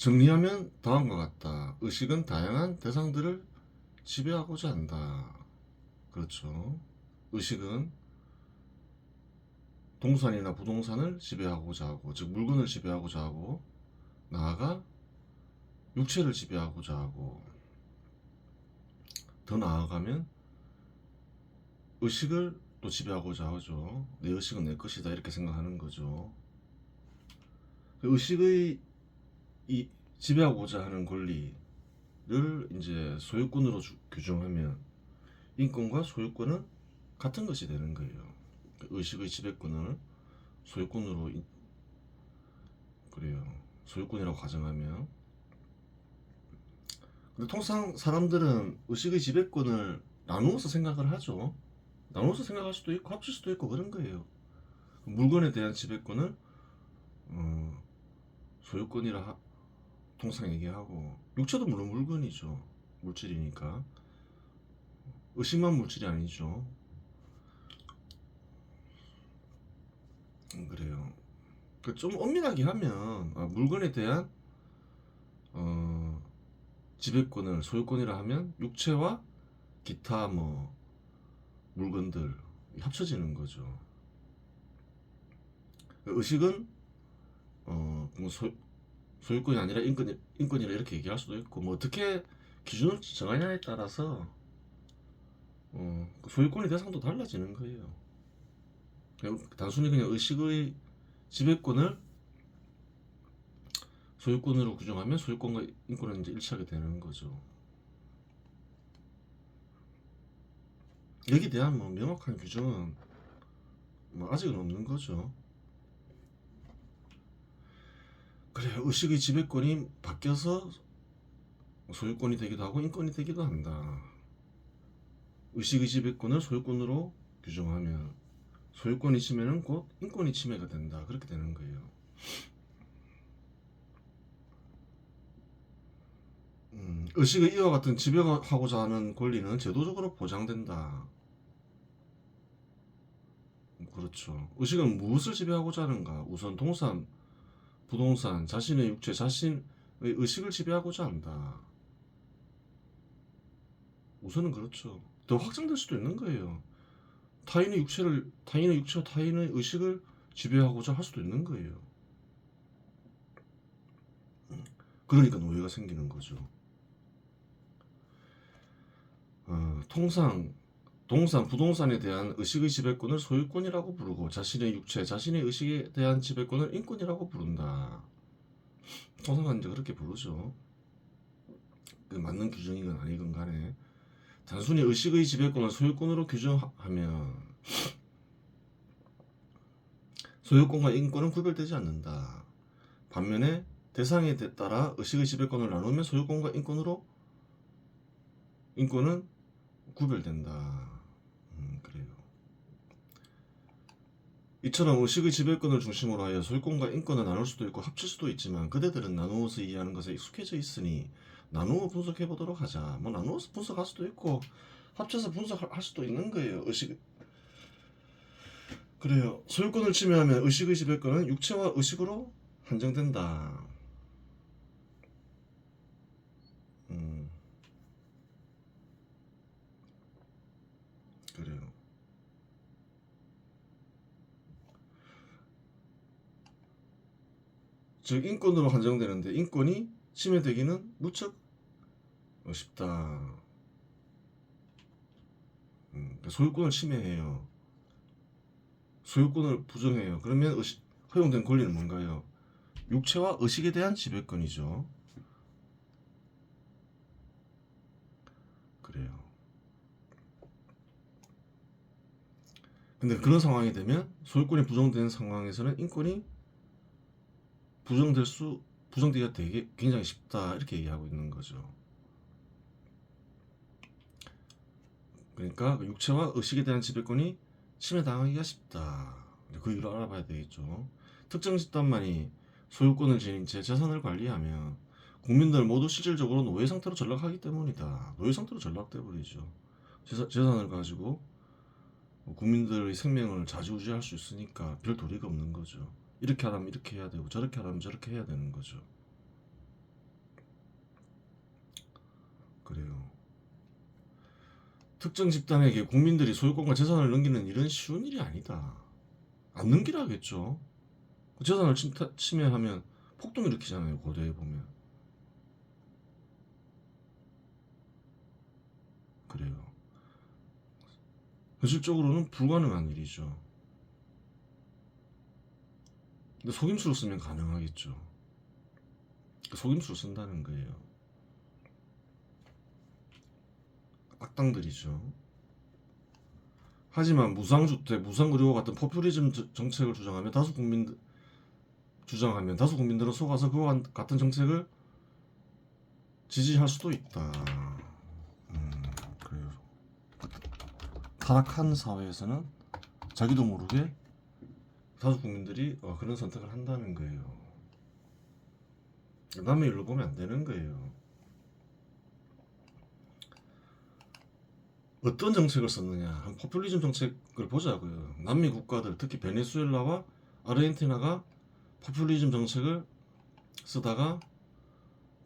정리하면 다음과 같다. 의식은 다양한 대상들을 지배하고자 한다. 그렇죠. 의식은 동산이나 부동산을 지배하고자 하고, 즉 물건을 지배하고자 하고, 나아가 육체를 지배하고자 하고, 더 나아가면 의식을 또 지배하고자 하죠. 내 의식은 내 것이다 이렇게 생각하는 거죠. 의식의 이 지배하고자 하는 권리를 이제 소유권으로 규정하면 인권과 소유권은 같은 것이 되는 거예요. 의식의 지배권을 소유권으로 그래요. 소유권이라고 가정하면. 근데 통상 사람들은 의식의 지배권을 나누어서 생각을 하죠. 나눠서 생각할 수도 있고 합칠 수도 있고 그런 거예요. 물건에 대한 지배권을 소유권이라 통상 얘기하고, 육체도 물론 물건이죠. 물질이니까. 의식만 물질이 아니죠. 그래요. 좀 엄밀하게 하면 물건에 대한 지배권을 소유권이라 하면 육체와 기타 뭐 물건들 합쳐지는 거죠. 의식은 뭐 소유권이 아니라 인권이라 이렇게 얘기할 수도 있고, 뭐 어떻게 기준을 정하냐에 따라서 소유권의 대상도 달라지는 거예요. 단순히 그냥 의식의 지배권을 소유권으로 규정하면 소유권과 인권은 이제 일치하게 되는 거죠. 여기에 대한 뭐 명확한 규정은 뭐 아직은 없는 거죠. 그래, 의식의 지배권이 바뀌어서 소유권이 되기도 하고 인권이 되기도 한다. 의식의 지배권을 소유권으로 규정하면 소유권이 침해는 곧 인권이 침해가 된다. 그렇게 되는 거예요. 의식의 이와 같은 지배하고자 하는 권리는 제도적으로 보장된다. 그렇죠. 의식은 무엇을 지배하고자 하는가? 우선 동산, 부동산, 자신의 육체, 자신의 의식을 지배하고자 한다. 우선은 그렇죠. 더 확장될 수도 있는 거예요. 타인의 육체와 타인의 의식을 지배하고자 할 수도 있는 거예요. 그러니까 노예가 생기는 거죠. 통상 동산, 부동산에 대한 의식의 지배권을 소유권이라고 부르고, 자신의 육체, 자신의 의식에 대한 지배권을 인권이라고 부른다. 통상은 이제 그렇게 부르죠. 그 맞는 규정이건 아니건 간에 단순히 의식의 지배권을 소유권으로 규정하면 소유권과 인권은 구별되지 않는다. 반면에 대상에 따라 의식의 지배권을 나누면 소유권과 인권은 구별된다. 그래요. 이처럼 의식의 지배권을 중심으로 하여 소유권과 인권을 나눌 수도 있고 합칠 수도 있지만, 그대들은 나누어서 이해하는 것에 익숙해져 있으니 나누어 분석해 보도록 하자. 뭐 나누어서 분석할 수도 있고 합쳐서 분석할 수도 있는 거예요. 그래요. 소유권을 침해하면 의식의 지배권은 육체와 의식으로 한정된다. 그래요. 즉 인권으로 한정되는데 인권이 침해되기는 무척 쉽다. 소유권을 침해해요. 소유권을 부정해요. 그러면 허용된 권리는 뭔가요? 육체와 의식에 대한 지배권이죠. 그래요. 근데 그런 상황이 되면 소유권이 부정되는 상황에서는 인권이 부정되기가 되게 굉장히 쉽다 이렇게 얘기하고 있는 거죠. 그러니까 육체와 의식에 대한 지배권이 침해당하기가 쉽다. 그 이유를 알아봐야 되겠죠. 특정 집단만이 소유권을 지닌 제 재산을 관리하면 국민들 모두 실질적으로 노예 상태로 전락하기 때문이다. 노예 상태로 전락돼 버리죠. 재산을 가지고 국민들의 생명을 좌지우지할 수 있으니까 별 도리가 없는 거죠. 이렇게 하라면 이렇게 해야 되고 저렇게 하라면 저렇게 해야 되는 거죠. 특정 집단에게 국민들이 소유권과 재산을 넘기는 일은 쉬운 일이 아니다. 안 넘기라겠죠. 재산을 침해하면 폭동 일으키잖아요. 고대에 보면. 그래요. 현실적으로는 불가능한 일이죠. 근데 속임수를 쓰면 가능하겠죠. 속임수를 쓴다는 거예요. 악당들이죠. 하지만 무상주택, 무상의료와 같은 포퓰리즘 정책을 주장하면 다수 국민들은 속아서 그와 같은 정책을 지지할 수도 있다. 그래요. 타락한 사회에서는 자기도 모르게 다수 국민들이 그런 선택을 한다는 거예요. 남의 일로 보면 안 되는 거예요. 어떤 정책을 썼느냐, 한 포퓰리즘 정책을 보자고요. 남미 국가들, 특히 베네수엘라와 아르헨티나가 포퓰리즘 정책을 쓰다가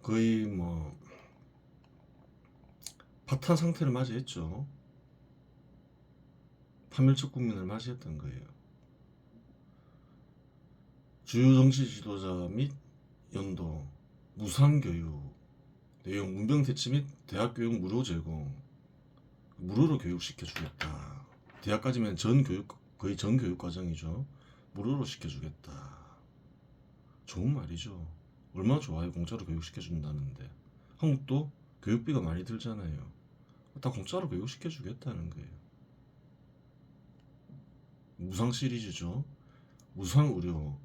거의 뭐 파탄 상태를 맞이했죠. 파멸적 국민을 맞이했던 거예요. 주요 정치 지도자 및 연도, 무상교육, 내용 문병 퇴치 및 대학교육 무료 제공, 무료로 교육시켜주겠다. 대학까지면 거의 전 교육 과정이죠. 무료로 시켜주겠다. 좋은 말이죠. 얼마나 좋아요. 공짜로 교육시켜준다는데. 한국도 교육비가 많이 들잖아요. 다 공짜로 교육시켜주겠다는 거예요. 무상 시리즈죠. 무상 의료,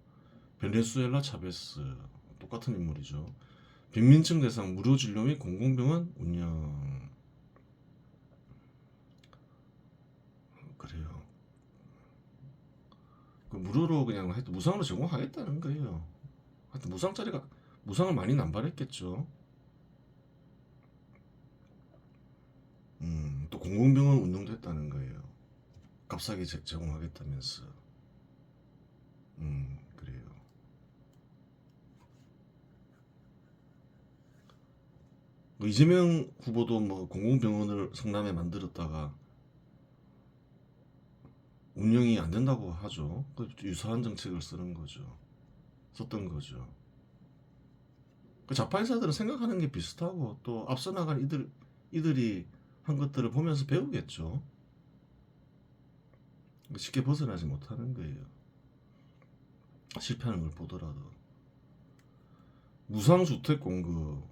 베네수엘라 차베스, 똑같은 인물이죠. 빈민층 대상 무료 진료 및 공공병원 운영. 그래요. 무료로 그냥 하여튼 무상으로 제공하겠다는 거예요. 하여튼 무상을 많이 남발했겠죠. 또 공공병원 운영도 했다는 거예요. 값싸게 제공하겠다면서. 그래요. 이재명 후보도 뭐 공공병원을 성남에 만들었다가 운영이 안 된다고 하죠. 유사한 정책을 썼던 거죠. 좌파 인사들은 생각하는 게 비슷하고 또 앞서 나간 이들이 한 것들을 보면서 배우겠죠. 쉽게 벗어나지 못하는 거예요. 실패하는 걸 보더라도. 무상주택 공급.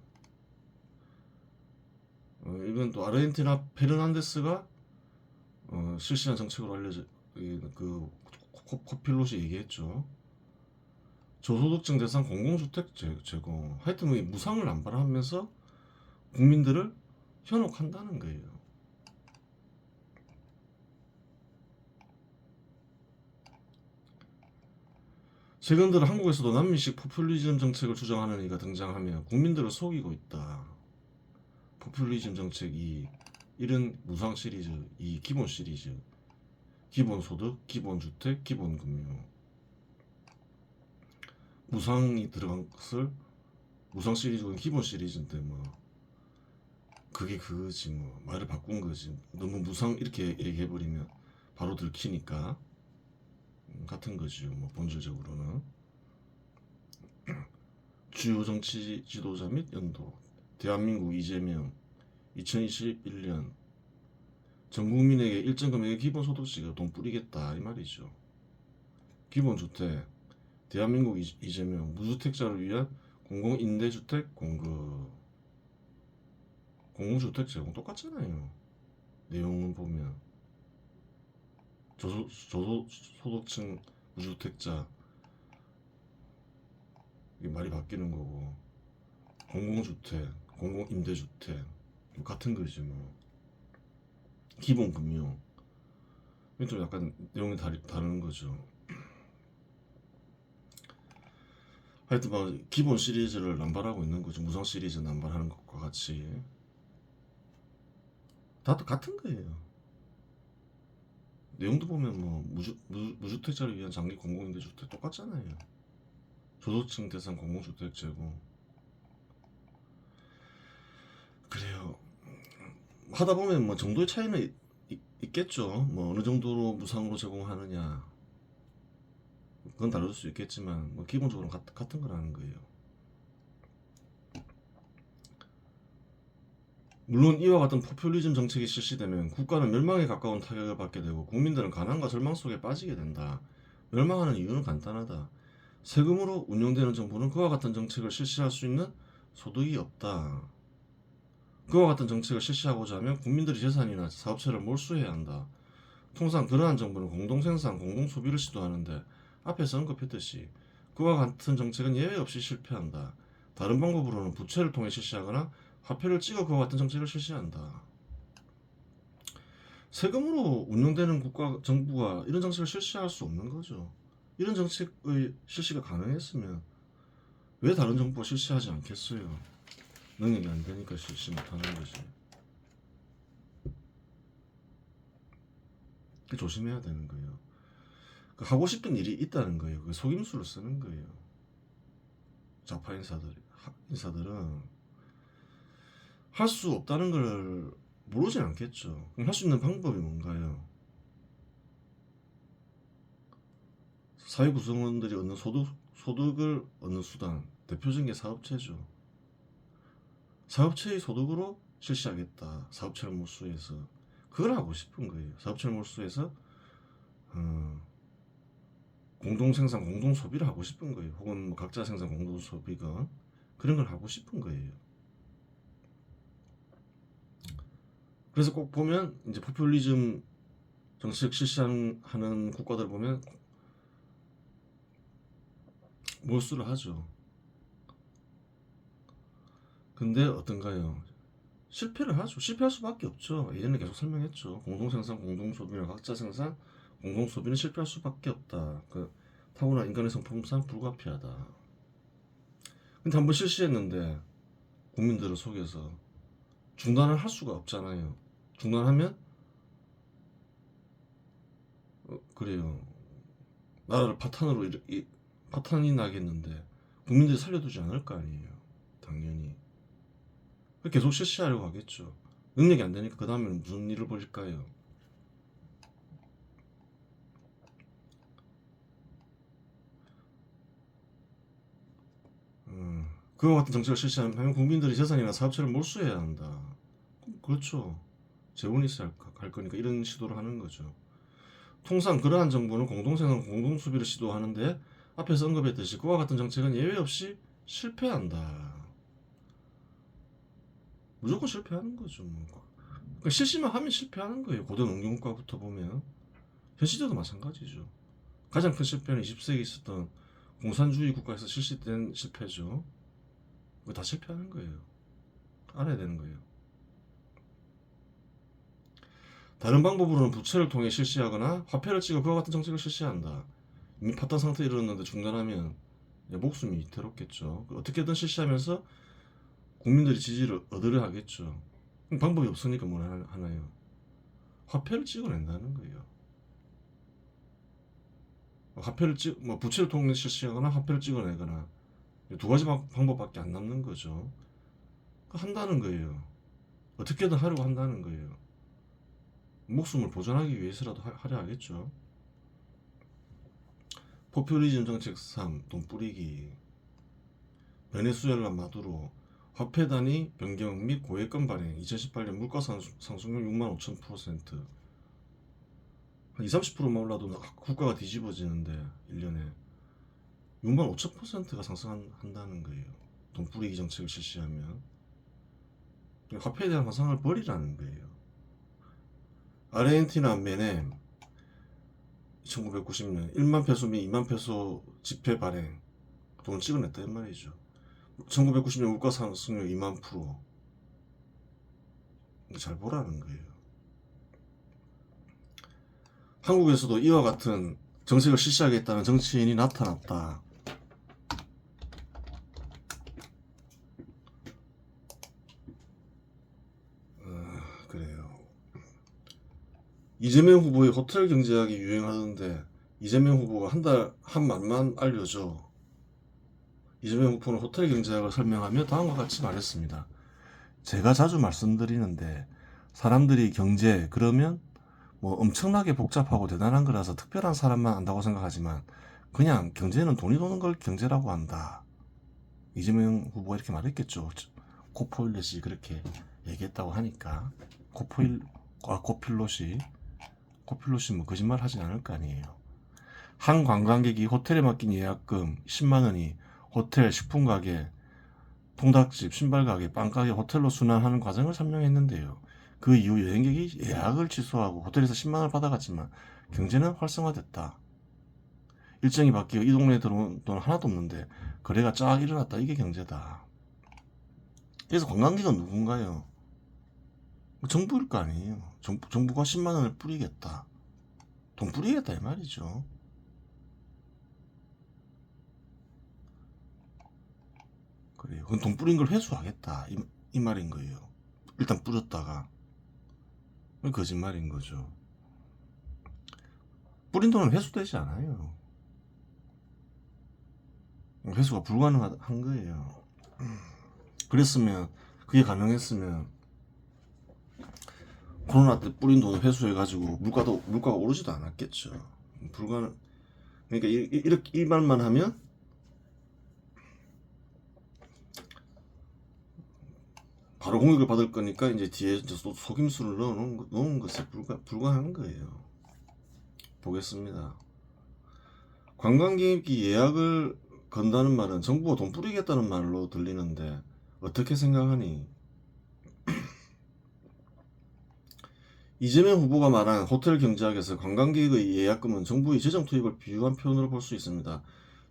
이건 또 아르헨티나 페르난데스가 실시한 정책으로 알려져 그 코필롯이 얘기했죠. 저소득층 대상 공공주택 제공. 하여튼 뭐 무상을 남발하면서 국민들을 현혹한다는 거예요. 최근 들어 한국에서도 남미식 포퓰리즘 정책을 주장하는 이가 등장하며 국민들을 속이고 있다. 포퓰리즘 정책 2, 이런 무상 시리즈 2, 기본 시리즈, 기본소득, 기본주택, 기본금융. 무상이 들어간 것을 무상 시리즈는 기본 시리즈인데 뭐 그게 그거지 뭐 말을 바꾼 거지. 너무 무상 이렇게 얘기해버리면 바로 들키니까 같은 거지요. 뭐 본질적으로는. 주요 정치 지도자 및 연도. 대한민국 이재명 2021년 전 국민에게 일정 금액의 기본소득 지급 돈 뿌리겠다 이 말이죠. 기본주택 대한민국 이재명 무주택자를 위한 공공임대주택 공급. 공공주택 제공 똑같잖아요. 내용은 보면 저소득층 무주택자 이게 말이 바뀌는 거고, 공공주택, 공공임대주택 같은 거지 뭐. 기본금융 좀 약간 내용이 다른 거죠. 하여튼 뭐 기본 시리즈를 남발하고 있는 거죠. 무상 시리즈 남발하는 것과 같이 다 같은 거예요. 내용도 보면 뭐 무주택자를 위한 장기 공공임대주택 똑같잖아요. 저소득층 대상 공공주택 제공. 그래요. 하다 보면 뭐 정도의 차이는 있겠죠. 뭐 어느 정도로 무상으로 제공하느냐 그건 다를 수 있겠지만 뭐 기본적으로 같은 거라는 거예요. 물론 이와 같은 포퓰리즘 정책이 실시되면 국가는 멸망에 가까운 타격을 받게 되고 국민들은 가난과 절망 속에 빠지게 된다. 멸망하는 이유는 간단하다. 세금으로 운영되는 정부는 그와 같은 정책을 실시할 수 있는 소득이 없다. 그와 같은 정책을 실시하고자 하면 국민들이 재산이나 사업체를 몰수해야 한다. 통상 그러한 정부는 공동생산, 공동소비를 시도하는데 앞에서 언급했듯이 그와 같은 정책은 예외 없이 실패한다. 다른 방법으로는 부채를 통해 실시하거나 화폐를 찍어 그와 같은 정책을 실시한다. 세금으로 운영되는 국가 정부가 이런 정책을 실시할 수 없는 거죠. 이런 정책의 실시가 가능했으면 왜 다른 정부가 실시하지 않겠어요? 능력이 안 되니까 실시 못하는 거지. 조심해야 되는 거예요. 하고 싶은 일이 있다는 거예요. 그 속임수를 쓰는 거예요. 좌파 인사들은 할 수 없다는 걸 모르진 않겠죠. 그럼 할 수 있는 방법이 뭔가요? 사회 구성원들이 얻는 소득을 얻는 수단, 대표적인 게 사업체죠. 사업체의 소득으로 실시하겠다. 사업체를 몰수해서 그걸 하고 싶은 거예요. 사업체를 몰수해서 공동생산, 공동소비를 하고 싶은 거예요. 혹은 뭐 각자 생산, 공동소비건 그런 걸 하고 싶은 거예요. 그래서 꼭 보면 이제 포퓰리즘 정책 실시하는 국가들 보면 몰수를 하죠. 근데 어떤가요? 실패를 하죠. 실패할 수밖에 없죠. 예전에 계속 설명했죠. 공동생산, 공동소비나 각자 생산, 공동소비는 실패할 수밖에 없다. 그 타고난 인간의 성품상 불가피하다. 근데 한번 실시했는데 국민들을 속여서 중단을 할 수가 없잖아요. 중단하면 그래요. 나라를 파탄이 나겠는데 국민들이 살려두지 않을 거 아니에요. 당연히. 계속 실시하려고 하겠죠. 능력이 안 되니까 그 다음에는 무슨 일을 벌일까요? 그와 같은 정책을 실시하면 국민들이 재산이나 사업체를 몰수해야 한다. 그렇죠. 재원이 있어야 할 거니까 이런 시도를 하는 거죠. 통상 그러한 정부는 공동생산, 공동소비를 시도하는데 앞에서 언급했듯이 그와 같은 정책은 예외 없이 실패한다. 무조건 실패하는 거죠. 뭐. 그러니까 실시만 하면 실패하는 거예요. 고대 농경국가부터 보면 현 시대도 마찬가지죠. 가장 큰 실패는 20세기에 있었던 공산주의 국가에서 실시된 실패죠. 그거 다 실패하는 거예요. 알아야 되는 거예요. 다른 방법으로는 부채를 통해 실시하거나 화폐를 찍어 그와 같은 정책을 실시한다. 이미 파탄 상태에 이르렀는데 중단하면 목숨이 위태롭겠죠. 어떻게든 실시하면서 국민들이 지지를 얻으려 하겠죠. 방법이 없으니까 뭘 하나요? 화폐를 찍어낸다는 거예요. 부채를 통해 실시하거나 화폐를 찍어내거나 두 가지 방법밖에 안 남는 거죠. 한다는 거예요. 어떻게든 하려고 한다는 거예요. 목숨을 보존하기 위해서라도 하려 하겠죠. 포퓰리즘 정책 3. 돈 뿌리기. 베네수엘라 마두로 화폐 단위 변경 및 고액권 발행. 2018년 물가 상승률 65,000%. 한 20-30%만 올라도 국가가 뒤집어지는데 1년에 65,000%가 상승한다는 거예요. 돈 뿌리기 정책을 실시하면 화폐에 대한 환상을 버리라는 거예요. 아르헨티나 메넴 1990년 1만 페소 및 2만 페소 지폐 발행 돈을 찍어냈다 이 말이죠. 1990년 물가 상승률 2만 %. 잘 보라는 거예요. 한국에서도 이와 같은 정책을 실시하겠다는 정치인이 나타났다. 그래요. 이재명 후보의 호텔 경제학이 유행하던데 이재명 후보가 한 말만 알려줘. 이재명 후보는 호텔 경제학을 설명하며 다음과 같이 말했습니다. 제가 자주 말씀드리는데 사람들이 경제 그러면 뭐 엄청나게 복잡하고 대단한 거라서 특별한 사람만 안다고 생각하지만 그냥 경제는 돈이 도는 걸 경제라고 한다. 이재명 후보가 이렇게 말했겠죠. 코포일렛이 그렇게 얘기했다고 하니까 코필롯이 뭐 거짓말 하진 않을 거 아니에요. 한 관광객이 호텔에 맡긴 예약금 10만 원이 호텔, 식품가게, 통닭집, 신발가게, 빵가게, 호텔로 순환하는 과정을 설명했는데요. 그 이후 여행객이 예약을 취소하고 호텔에서 10만 원을 받아갔지만 경제는 활성화됐다. 일정이 바뀌고 이 동네에 들어온 돈 하나도 없는데 거래가 쫙 일어났다. 이게 경제다. 그래서 관광객은 누군가요? 정부일 거 아니에요. 정부가 10만 원을 뿌리겠다. 돈 뿌리겠다 이 말이죠. 그래요. 그건 돈 뿌린 걸 회수하겠다 이 말인 거예요. 일단 뿌렸다가 거짓말인 거죠. 뿌린 돈은 회수되지 않아요. 회수가 불가능한 거예요. 그랬으면 그게 가능했으면 코로나 때 뿌린 돈을 회수해가지고 물가가 오르지도 않았겠죠. 그러니까 이 말만 하면 바로 공격을 받을 거니까 이제 뒤에 속임수를 넣은 것에 불과한 거예요. 보겠습니다. 관광객이 예약을 건다는 말은 정부가 돈 뿌리겠다는 말로 들리는데 어떻게 생각하니? 이재명 후보가 말한 호텔 경제학에서 관광객의 예약금은 정부의 재정 투입을 비유한 표현으로 볼 수 있습니다.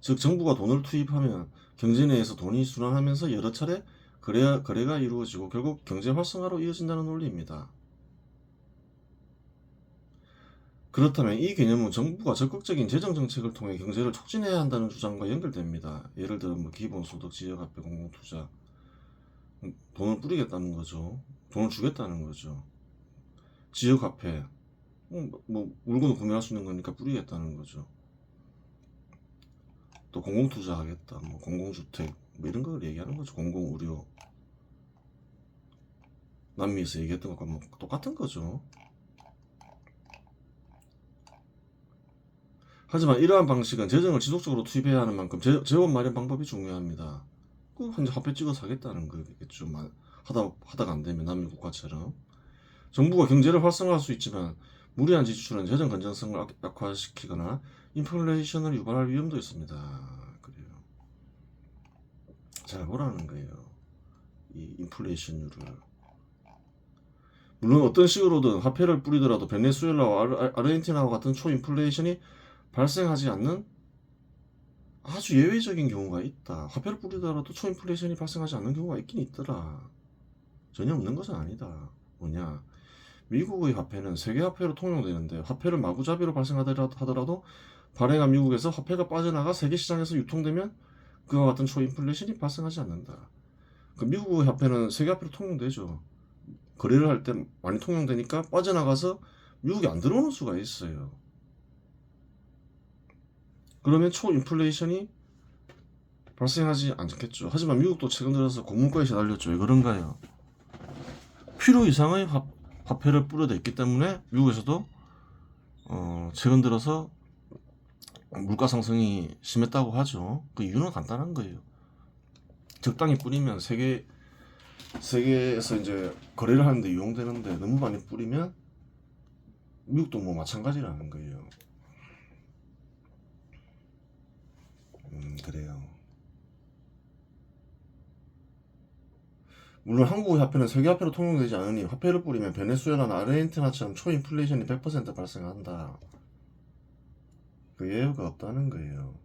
즉 정부가 돈을 투입하면 경제 내에서 돈이 순환하면서 여러 차례 거래가 이루어지고 결국 경제 활성화로 이어진다는 논리입니다. 그렇다면 이 개념은 정부가 적극적인 재정 정책을 통해 경제를 촉진해야 한다는 주장과 연결됩니다. 예를 들어 기본소득, 지역화폐, 공공투자, 돈을 뿌리겠다는 거죠. 돈을 주겠다는 거죠. 지역화폐, 뭐 물건을 구매할 수 있는 거니까 뿌리겠다는 거죠. 또 공공투자하겠다, 뭐 공공주택, 뭐 이런 걸 얘기하는 거죠. 공공의료, 남미에서 얘기했던 것과 뭐 똑같은 거죠. 하지만 이러한 방식은 재정을 지속적으로 투입해야 하는 만큼 재원 마련 방법이 중요합니다. 그 현재 화폐 찍어서 하겠다는 거겠죠. 하다가 안 되면 남미 국가처럼. 정부가 경제를 활성화할 수 있지만 무리한 지출은 재정 건전성을 악화시키거나 인플레이션을 유발할 위험도 있습니다. 그래요. 잘 보라는 거예요. 이 인플레이션율을. 물론 어떤 식으로든 화폐를 뿌리더라도 베네수엘라와 아르헨티나와 같은 초인플레이션이 발생하지 않는 아주 예외적인 경우가 있다. 화폐를 뿌리더라도 초인플레이션이 발생하지 않는 경우가 있긴 있더라. 전혀 없는 것은 아니다. 뭐냐? 미국의 화폐는 세계 화폐로 통용되는데 화폐를 마구잡이로 발생하더라도 발행한 미국에서 화폐가 빠져나가 세계 시장에서 유통되면 그와 같은 초인플레이션이 발생하지 않는다. 그 미국의 화폐는 세계 화폐로 통용되죠. 거래를 할 때 많이 통용되니까 빠져나가서 미국에 안 들어오는 수가 있어요. 그러면 초인플레이션이 발생하지 않겠죠. 하지만 미국도 최근 들어서 고물가에 시달렸죠. 왜 그런가요? 필요 이상의 화폐를 뿌려댔기 때문에 미국에서도 최근 들어서 물가 상승이 심했다고 하죠. 그 이유는 간단한 거예요. 적당히 뿌리면 세계에서 이제 거래를 하는데 이용되는데 너무 많이 뿌리면 미국도 뭐 마찬가지라는 거예요. 그래요. 물론 한국의 화폐는 세계 화폐로 통용되지 않으니 화폐를 뿌리면 베네수엘라나 아르헨티나처럼 초인플레이션이 100% 발생한다. 그 예외가 없다는 거예요.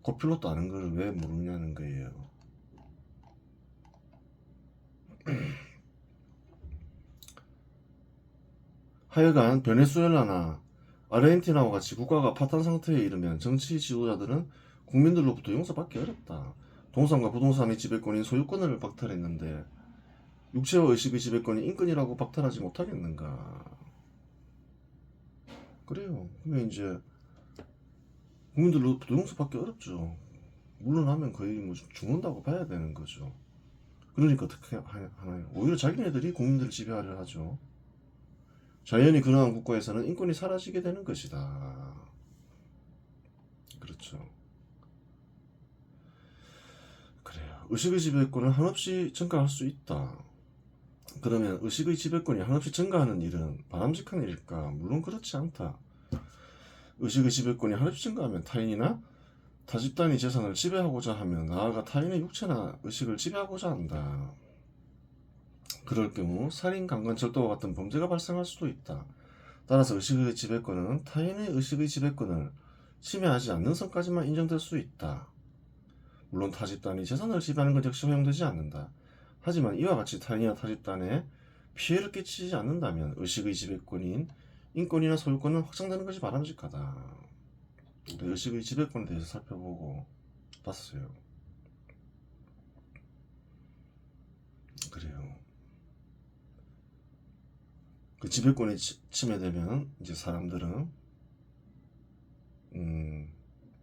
코필롯도 아는 걸 왜 모르냐는 거예요. 하여간 베네수엘라나 아르헨티나와 같이 국가가 파탄 상태에 이르면 정치 지도자들은 국민들로부터 용서받기 어렵다. 동산과 부동산의 지배권인 소유권을 박탈했는데 육체와 의식의 지배권이 인권이라고 박탈하지 못하겠는가. 그래요. 그러면 이제 국민들로부터 용서받기 어렵죠. 물러나면 거의 뭐 죽는다고 봐야 되는 거죠. 그러니까 어떻게 하나요? 오히려 자기네들이 국민들을 지배하려 하죠. 자연히 그러한 국가에서는 인권이 사라지게 되는 것이다. 그렇죠. 그래요. 의식의 지배권은 한없이 증가할 수 있다. 그러면 의식의 지배권이 한없이 증가하는 일은 바람직한 일일까? 물론 그렇지 않다. 의식의 지배권이 한없이 증가하면 타인이나 타 집단의 재산을 지배하고자 하면 나아가 타인의 육체나 의식을 지배하고자 한다. 그럴 경우 살인, 강간, 절도와 같은 범죄가 발생할 수도 있다. 따라서 의식의 지배권은 타인의 의식의 지배권을 침해하지 않는 선까지만 인정될 수 있다. 물론 타 집단이 재산을 지배하는 것 역시 허용되지 않는다. 하지만 이와 같이 타인이나 타 집단에 피해를 끼치지 않는다면 의식의 지배권인 인권이나 소유권은 확장되는 것이 바람직하다. 의식의 지배권에 대해서 살펴보고 봤어요. 그래요. 그 지배권이 침해되면 이제 사람들은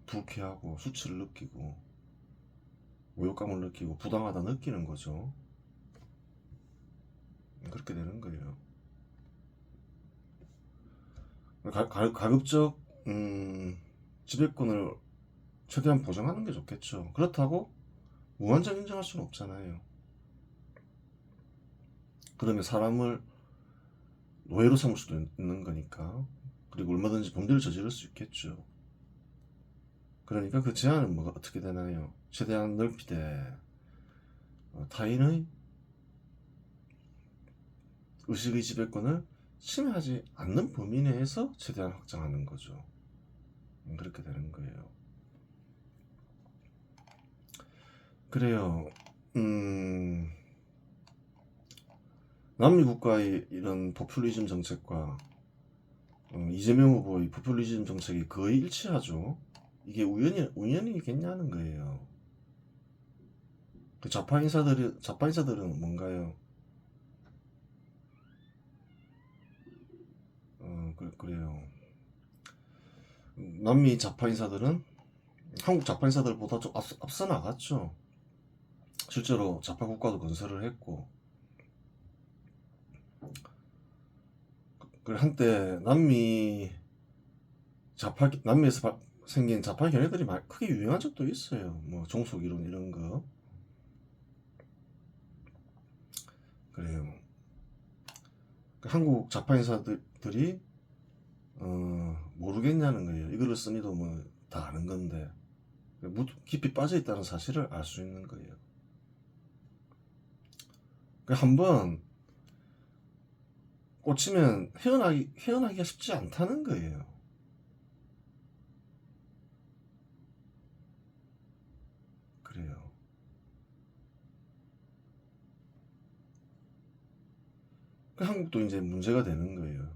불쾌하고 수치를 느끼고 모욕감을 느끼고 부당하다 느끼는 거죠. 그렇게 되는 거예요. 가급적 지배권을 최대한 보장하는 게 좋겠죠. 그렇다고 무한정 인정할 수는 없잖아요. 그러면 사람을 노예로 삼을 수도 있는 거니까. 그리고 얼마든지 범죄를 저지를 수 있겠죠. 그러니까 그 제한은 뭐가 어떻게 되나요? 최대한 넓히되 타인의 의식의 지배권을 침해하지 않는 범위 내에서 최대한 확장하는 거죠. 그렇게 되는 거예요. 그래요. 남미 국가의 이런 포퓰리즘 정책과 이재명 후보의 포퓰리즘 정책이 거의 일치하죠. 이게 우연이겠냐는 거예요. 그 좌파 인사들은 뭔가요? 그래요. 남미 좌파 인사들은 한국 좌파 인사들보다 좀 앞서 나갔죠. 실제로 좌파 국가도 건설을 했고, 그 한때 남미에서 생긴 좌파 견해들이 크게 유행한 적도 있어요. 뭐 종속 이론 이런 거. 그래요. 그 한국 좌파 인사들이 모르겠냐는 거예요. 이거를 쓰니도 뭐 다 아는 건데 깊이 빠져 있다는 사실을 알 수 있는 거예요. 그 한번 꽂히면 헤어나기가 쉽지 않다는 거예요. 그래요. 그 한국도 이제 문제가 되는 거예요.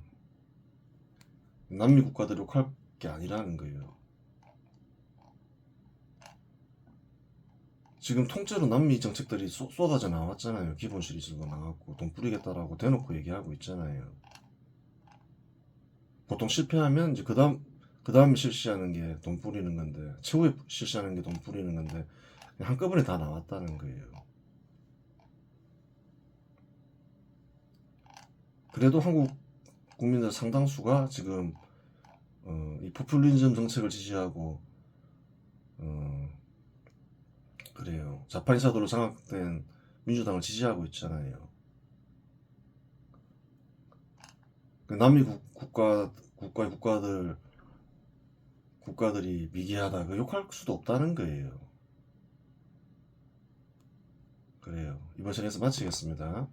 남미 국가들이 욕할 게 아니라는 거예요. 지금 통째로 남미 정책들이 쏟아져 나왔잖아요. 기본 시리즈도 나왔고 돈 뿌리겠다라고 대놓고 얘기하고 있잖아요. 보통 실패하면 이제 그 다음에 실시하는 게 돈 뿌리는 건데, 최후에 실시하는 게 돈 뿌리는 건데 한꺼번에 다 나왔다는 거예요. 그래도 한국 국민들 상당수가 지금 이 포퓰리즘 정책을 지지하고 그래요. 좌파 인사들로 장악된 민주당을 지지하고 있잖아요. 그 남미 국가들이 미개하다 그 욕할 수도 없다는 거예요. 그래요. 이번 시간에서 마치겠습니다.